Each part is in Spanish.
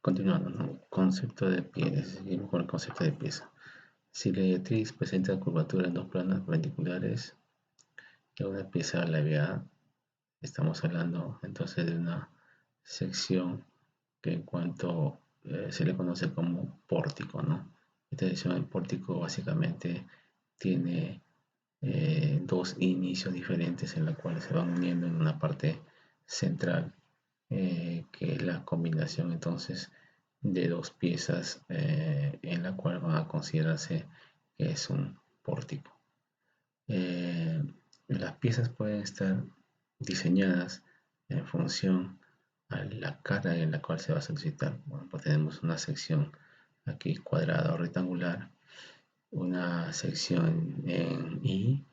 Continuando, ¿no? Concepto de pies, seguimos con el concepto de pieza. Si la directriz presenta curvatura en dos planos perpendiculares y una pieza labiada, estamos hablando entonces de una sección que en cuanto se le conoce como pórtico, ¿no? Esta sección del pórtico básicamente tiene dos inicios diferentes en la cual se van uniendo en una parte central, que es la combinación entonces de dos piezas, en la cual van a considerarse que es un pórtico. Eh, las piezas pueden estar diseñadas en función a la cara en la cual se va a solicitar. Bueno, pues tenemos una sección aquí cuadrada o rectangular, una sección en I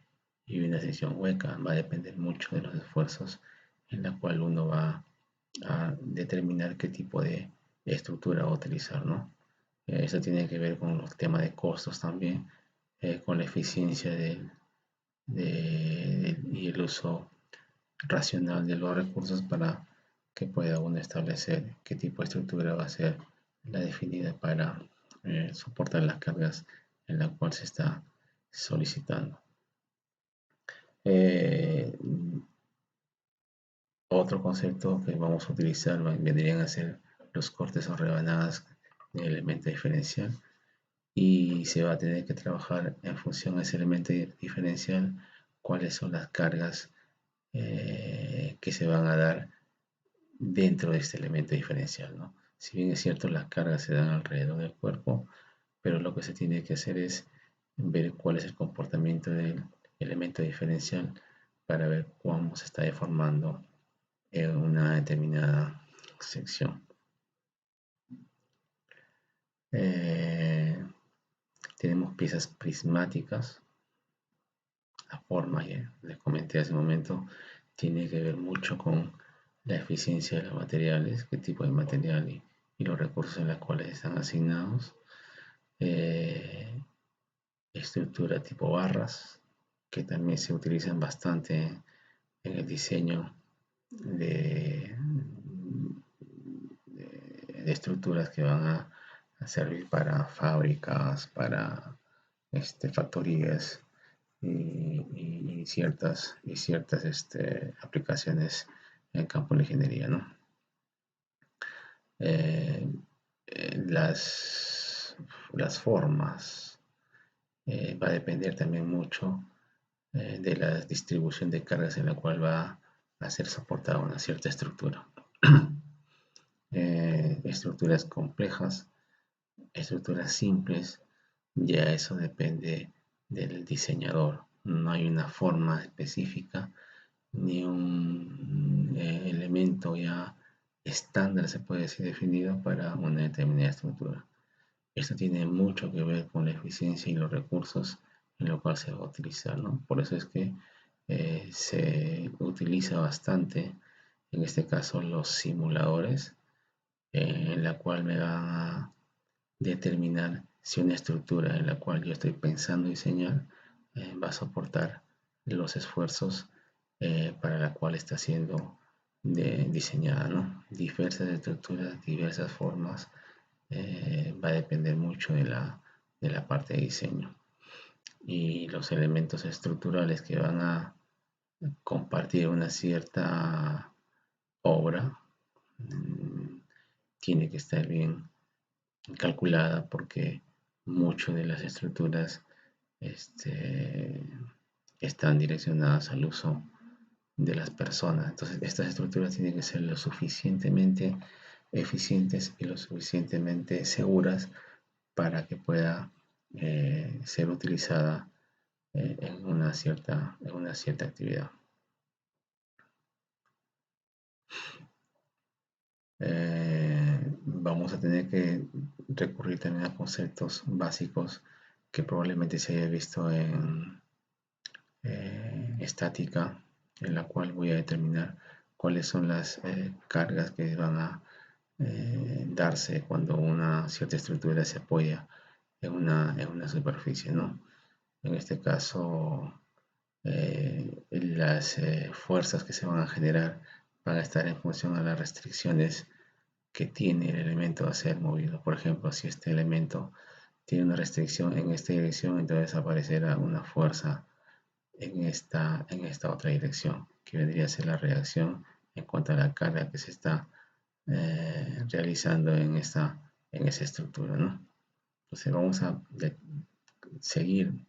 y una sección hueca. Va a depender mucho de los esfuerzos en la cual uno va a determinar qué tipo de estructura va a utilizar, ¿no? Eso tiene que ver con los temas de costos también, con la eficiencia y el uso racional de los recursos para que pueda uno establecer qué tipo de estructura va a ser la definida para soportar las cargas en la cual se está solicitando. Eh, Otro concepto que vamos a utilizar vendrían a ser los cortes o rebanadas de elemento diferencial, y se va a tener que trabajar en función a ese elemento diferencial cuáles son las cargas que se van a dar dentro de este elemento diferencial, ¿no? Si bien es cierto, las cargas se dan alrededor del cuerpo, pero lo que se tiene que hacer es ver cuál es el comportamiento del elemento diferencial para ver cómo se está deformando en una determinada sección. Eh, Tenemos piezas prismáticas. La forma, ya les comenté hace un momento, tiene que ver mucho con la eficiencia de los materiales, qué tipo de material y los recursos en los cuales están asignados. Eh, Estructura tipo barras, que también se utilizan bastante en el diseño de, de estructuras que van a servir para fábricas, para factorías y ciertas aplicaciones en el campo de la ingeniería, ¿no? Eh, las formas va a depender también mucho de la distribución de cargas en la cual va a ser soportada una cierta estructura. Estructuras complejas, estructuras simples, ya eso depende del diseñador. No hay una forma específica ni un elemento ya estándar, se puede decir, definido para una determinada estructura. Esto tiene mucho que ver con la eficiencia y los recursos en los cuales se va a utilizar, ¿no? Por eso es que se utiliza bastante, en este caso, los simuladores, en la cual me van a determinar si una estructura en la cual yo estoy pensando diseñar va a soportar los esfuerzos para la cual está siendo diseñada, ¿no? Diversas estructuras, diversas formas, va a depender mucho de la parte de diseño. Y los elementos estructurales que van a compartir una cierta obra tiene que estar bien calculada, porque muchas de las estructuras están direccionadas al uso de las personas. Entonces, estas estructuras tienen que ser lo suficientemente eficientes y lo suficientemente seguras para que pueda ser utilizada en una cierta actividad. Vamos a tener que recurrir también a conceptos básicos que probablemente se haya visto en estática, en la cual voy a determinar cuáles son las cargas que van a darse cuando una cierta estructura se apoya en una superficie, ¿no? En este caso, las fuerzas que se van a generar van a estar en función a las restricciones que tiene el elemento a ser movido. Por ejemplo, si este elemento tiene una restricción en esta dirección, entonces aparecerá una fuerza en esta otra dirección, que vendría a ser la reacción en cuanto a la carga que se está realizando en esa estructura, ¿no? Entonces vamos a seguir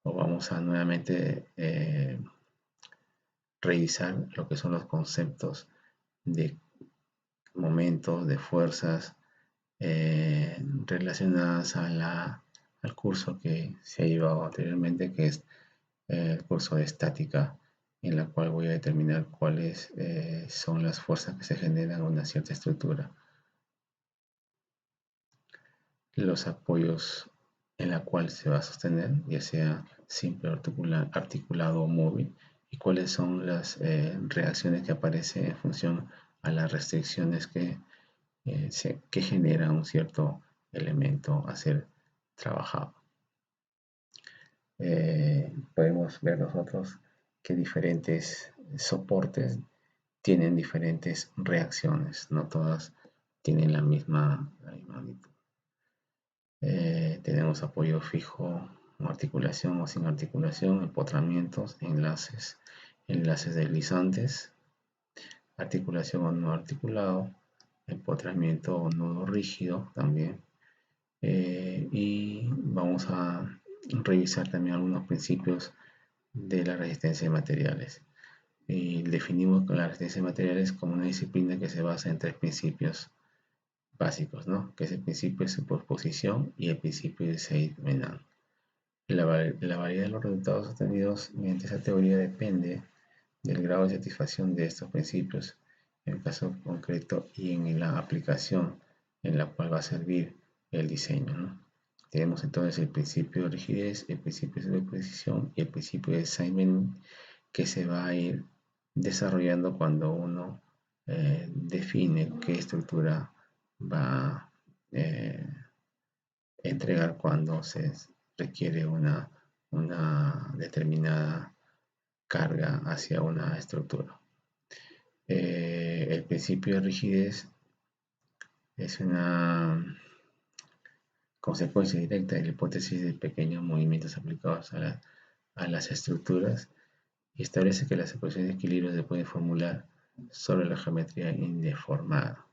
o vamos a nuevamente revisar lo que son los conceptos de momentos, de fuerzas relacionadas al curso que se ha llevado anteriormente, que es el curso de estática, en la cual voy a determinar cuáles son las fuerzas que se generan en una cierta estructura, los apoyos en la cual se va a sostener, ya sea simple, articulado o móvil, y cuáles son las reacciones que aparecen en función a las restricciones que genera un cierto elemento a ser trabajado. Podemos ver nosotros que diferentes soportes tienen diferentes reacciones, no todas tienen la misma magnitud. Tenemos apoyo fijo, articulación o sin articulación, empotramientos, enlaces deslizantes, articulación o no articulado, empotramiento o nudo rígido también. Y vamos a revisar también algunos principios de la resistencia de materiales. Y definimos la resistencia de materiales como una disciplina que se basa en tres principios básicos, ¿no? Que es el principio de superposición y el principio de Seidman. La variedad de los resultados obtenidos mediante esa teoría depende del grado de satisfacción de estos principios en el caso concreto y en la aplicación en la cual va a servir el diseño, ¿no? Tenemos entonces el principio de rigidez, el principio de superposición y el principio de Seidman, que se va a ir desarrollando cuando uno define qué estructura va a entregar cuando se requiere una determinada carga hacia una estructura. El principio de rigidez es una consecuencia directa de la hipótesis de pequeños movimientos aplicados a las estructuras y establece que las ecuaciones de equilibrio se pueden formular sobre la geometría indeformada.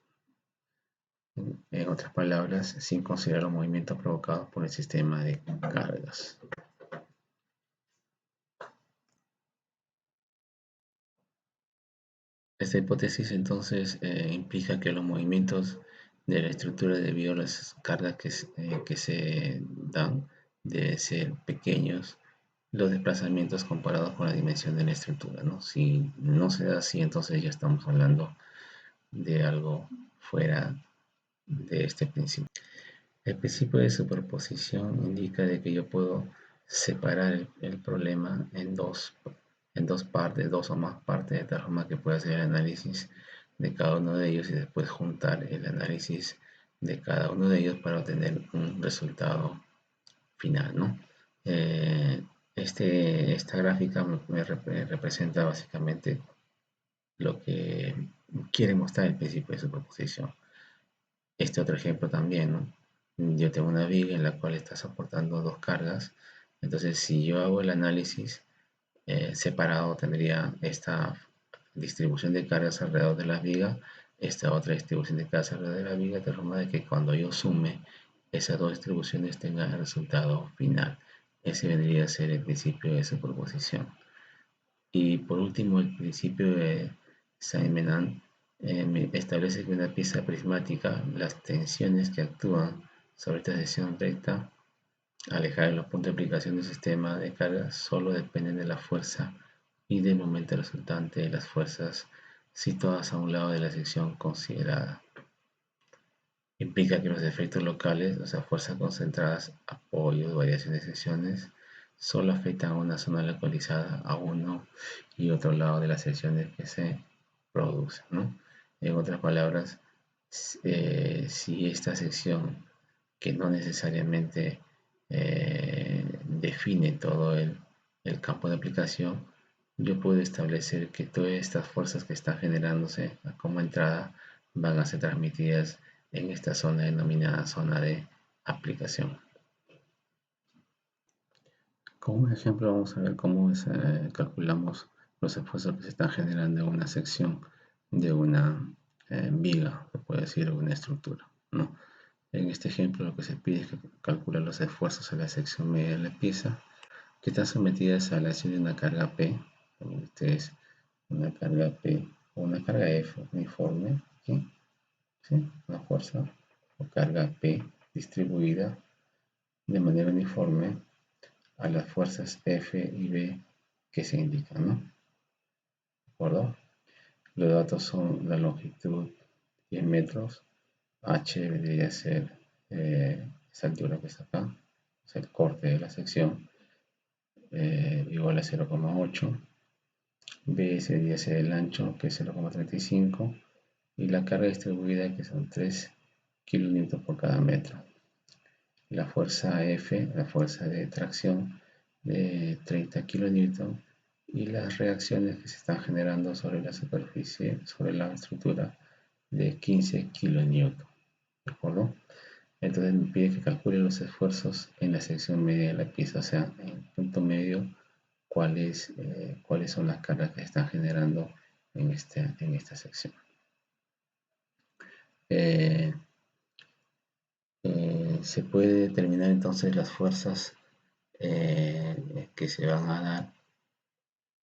En otras palabras, sin considerar los movimientos provocados por el sistema de cargas. Esta hipótesis entonces implica que los movimientos de la estructura debido a las cargas que se dan deben ser pequeños los desplazamientos comparados con la dimensión de la estructura, ¿no? Si no se da así, entonces ya estamos hablando de algo fuera de este principio. El principio de superposición indica de que yo puedo separar el problema en dos partes, dos o más partes, de tal forma que pueda hacer el análisis de cada uno de ellos y después juntar el análisis de cada uno de ellos para obtener un resultado final, ¿no? Esta gráfica me representa básicamente lo que quiere mostrar el principio de superposición. Este otro ejemplo también, ¿no? Yo tengo una viga en la cual está soportando dos cargas. Entonces, si yo hago el análisis separado, tendría esta distribución de cargas alrededor de la viga, esta otra distribución de cargas alrededor de la viga, de forma de que cuando yo sume esas dos distribuciones tenga el resultado final. Ese vendría a ser el principio de superposición. Y por último, el principio de Symons establece que una pieza prismática, las tensiones que actúan sobre esta sección recta, alejada de los puntos de aplicación del sistema de carga, solo dependen de la fuerza y del momento resultante de las fuerzas situadas a un lado de la sección considerada. Implica que los efectos locales, o sea, fuerzas concentradas, apoyos, variaciones de secciones, solo afectan a una zona localizada a uno y otro lado de las secciones que se producen, ¿no? En otras palabras, si esta sección, que no necesariamente define todo el campo de aplicación, yo puedo establecer que todas estas fuerzas que están generándose como entrada van a ser transmitidas en esta zona denominada zona de aplicación. Como un ejemplo vamos a ver cómo calculamos los esfuerzos que se están generando en una sección de una viga, se puede decir, una estructura, ¿no? En este ejemplo lo que se pide es que calcule los esfuerzos en la sección media de la pieza que están sometidas a la acción de una carga P. Este es una carga P o una carga F uniforme, ¿sí? ¿Sí? Una fuerza o carga P distribuida de manera uniforme a las fuerzas F y B que se indican, ¿no? ¿De acuerdo? Los datos son la longitud 10 metros, H vendría a ser esa altura que está acá, es el corte de la sección, igual a 0,8, B sería a ser el ancho, que es 0,35, y la carga distribuida, que son 3 kN por cada metro. La fuerza F, la fuerza de tracción de 30 kN, y las reacciones que se están generando sobre la superficie, sobre la estructura, de 15 kN. ¿De acuerdo? Entonces me pide que calcule los esfuerzos en la sección media de la pieza, o sea, en el punto medio, cuáles son las cargas que se están generando en esta sección. Se puede determinar entonces las fuerzas que se van a dar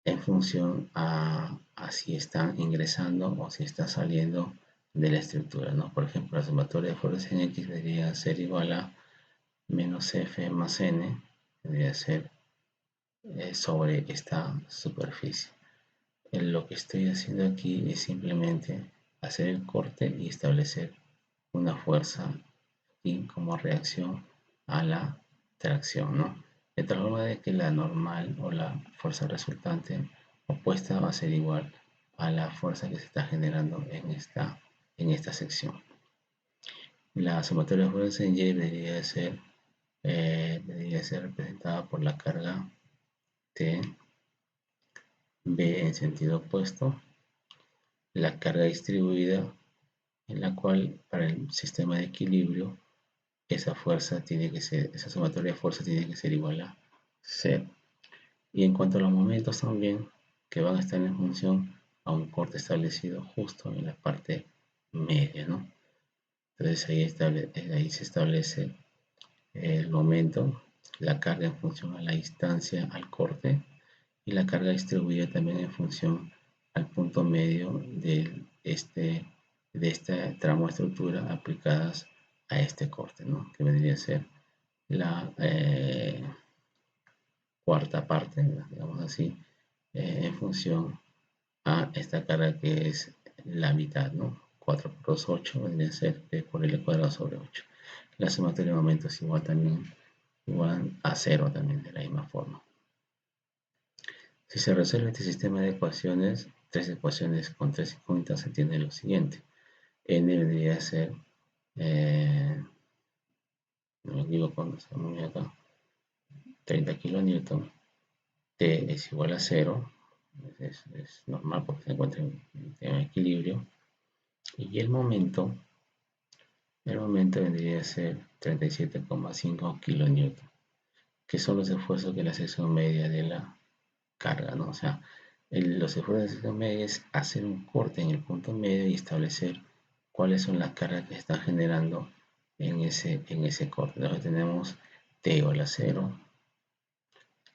en función a si están ingresando o si está saliendo de la estructura, ¿no? Por ejemplo, la sumatoria de fuerzas en X debería ser igual a menos F más N, debería ser sobre esta superficie. Lo que estoy haciendo aquí es simplemente hacer el corte y establecer una fuerza y como reacción a la tracción, ¿no? De tal forma de que la normal o la fuerza resultante opuesta va a ser igual a la fuerza que se está generando en esta sección. La sumatoria de fuerzas en Y debería ser representada por la carga T, B en sentido opuesto, la carga distribuida, en la cual para el sistema de equilibrio esa sumatoria de fuerza tiene que ser igual a 0. Y en cuanto a los momentos también, que van a estar en función a un corte establecido justo en la parte media, ¿no? Entonces ahí se establece el momento, la carga en función a la distancia al corte y la carga distribuida también en función al punto medio de este tramo de estructura aplicadas a este corte, ¿no? Que vendría a ser la cuarta parte, digamos así, en función a esta carga que es la mitad, ¿no? 4 por 2, 8, vendría a ser P por L cuadrado sobre 8. La sumatoria de momentos es igual a 0 también, de la misma forma. Si se resuelve este sistema de ecuaciones, tres ecuaciones con tres incógnitas, se tiene lo siguiente. N vendría a ser, no me equivoco, no se me acá, 30 kN. T es igual a 0, es normal porque se encuentra en equilibrio. Y el momento vendría a ser 37,5 kN, que son los esfuerzos de la sección media de la carga, ¿no? O sea, los esfuerzos de la sección media es hacer un corte en el punto medio y establecer cuáles son las cargas que están generando en ese corte. Entonces tenemos T igual a 0,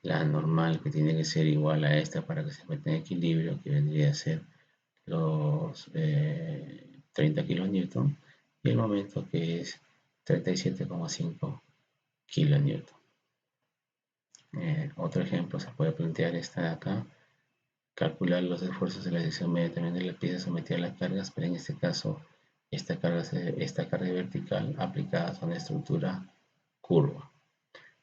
la normal que tiene que ser igual a esta para que se meta en equilibrio, que vendría a ser los 30 kN, y el momento que es 37,5 kN. Otro ejemplo se puede plantear esta de acá, calcular los esfuerzos de la sección media también de la pieza sometida a las cargas, pero en este caso esta carga vertical aplicada a una estructura curva.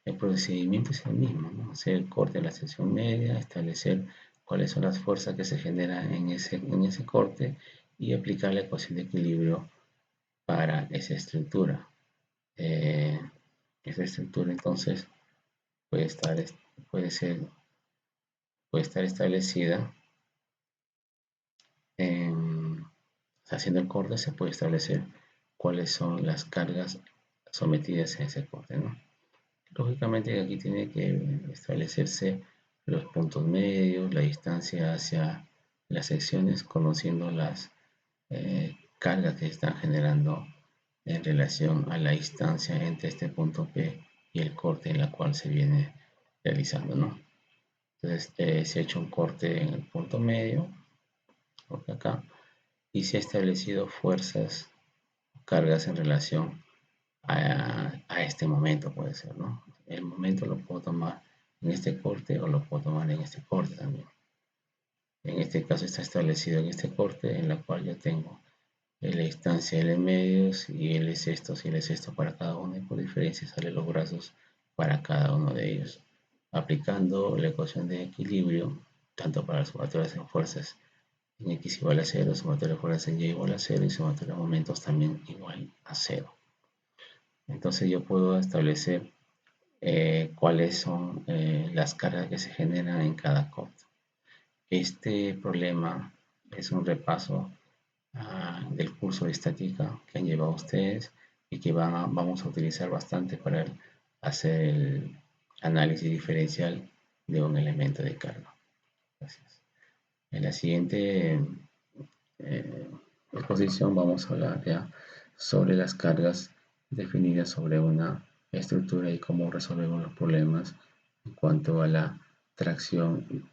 El procedimiento es el mismo, ¿no? Hacer el corte de la sección media, establecer cuáles son las fuerzas que se generan en ese corte y aplicar la ecuación de equilibrio para esa estructura. Esa estructura entonces puede estar establecida en, haciendo el corte se puede establecer cuáles son las cargas sometidas en ese corte, ¿no? Lógicamente aquí tiene que establecerse los puntos medios, la distancia hacia las secciones, conociendo las cargas que se están generando en relación a la distancia entre este punto P y el corte en la cual se viene realizando, ¿no? Entonces se ha hecho un corte en el punto medio, porque acá, y se ha establecido fuerzas, cargas en relación a este momento, puede ser, ¿no? El momento lo puedo tomar en este corte o lo puedo tomar en este corte también. En este caso está establecido en este corte, en la cual yo tengo la distancia L medios y L sextos y L sexto para cada uno, y por diferencia salen los brazos para cada uno de ellos, aplicando la ecuación de equilibrio tanto para las sumatorias en fuerzas en X igual a 0, sumatoria de fuerzas en Y igual a 0 y sumatoria de momentos también igual a 0. Entonces yo puedo establecer cuáles son las cargas que se generan en cada corte. Este problema es un repaso del curso de estática que han llevado ustedes y que vamos a utilizar bastante para hacer el análisis diferencial de un elemento de carga. Gracias. En la siguiente exposición vamos a hablar ya sobre las cargas definidas sobre una estructura y cómo resolvemos los problemas en cuanto a la tracción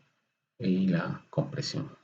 y la compresión.